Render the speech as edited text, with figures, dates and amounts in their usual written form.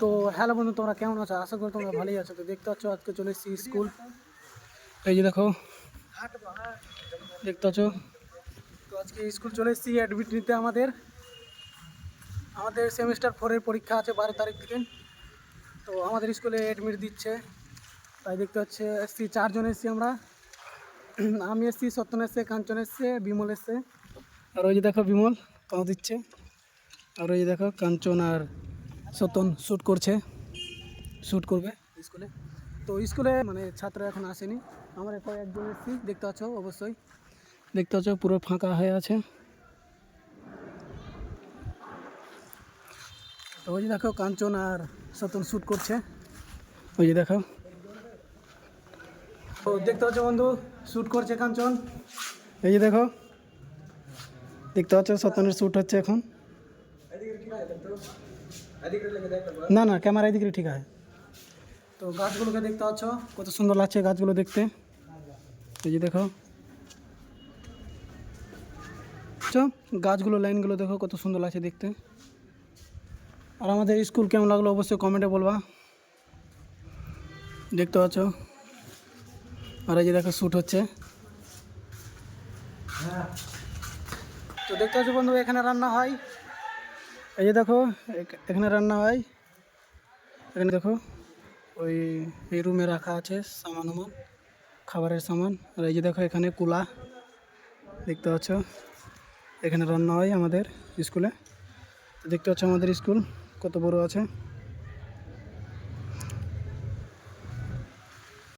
তো হ্যালো বন্ধু, তোমরা কেমন আছো? আশা করি তোমরা ভালোই আছো। তো দেখতে পাচ্ছ আজকে চলে এসেছি স্কুল। এই যে দেখো, দেখতে পাচ্ছ। তো আজকে স্কুল চলে এসেছি অ্যাডমিট নিতে। আমাদের আমাদের সেমিস্টার 4-এর পরীক্ষা আছে 12 তারিখ থেকে। তো আমাদের স্কুলে অ্যাডমিট দিচ্ছে, তাই দেখতে পাচ্ছে এসছি 4 জন এসছি আমরা। আমি এসছি, সত্যন এসছে, কাঞ্চন এসছে, বিমল এসছে। আর ওই যে দেখো বিমল পাও দিচ্ছে। আর ওই যে দেখো কাঞ্চন আর সত্যন শ্যুট করবে স্কুলে। তো স্কুলে মানে ছাত্র এখন আসেনি, আমরা কয়েকজন এসেছি। দেখতে পাচ্ছ, অবশ্যই দেখতে পাচ্ছ পুরো ফাঁকা হয়ে আছে। তো ওই যে দেখো কাঞ্চন আর সত্যন শ্যুট করছে, ওই যে দেখো। তো দেখতে পাচ্ছ বন্ধু, শ্যুট করছে কাঞ্চন। এই যে দেখো, দেখতে পাচ্ছ সত্যনের শ্যুট হচ্ছে এখন। না না, ক্যামেরা এদিকে ঠিক আছে। তো গাছগুলোকে দেখতে পাচ্ছ, কত সুন্দর লাগছে গাছগুলো দেখতে। এই যে দেখো গাছগুলো, লাইনগুলো দেখো কত সুন্দর লাগছে দেখতে। আর আমাদের স্কুল কেমন লাগলো অবশ্যই কমেন্টে বলবা। দেখতে পাচ্ছ, আর এই যে দেখো শ্যুট হচ্ছে। তো দেখতে পাচ্ছ বন্ধু, এখানে রান্না হয়। এই যে দেখো, এখানে রান্না হয়। এখানে দেখো ওই এই রুমে রাখা আছে সামান, খাবারের সামান। আর এই যে দেখো এখানে কুলা, দেখতে পাচ্ছ এখানে রান্না হয় আমাদের স্কুলে। দেখতে পাচ্ছ আমাদের স্কুল কত বড় আছে।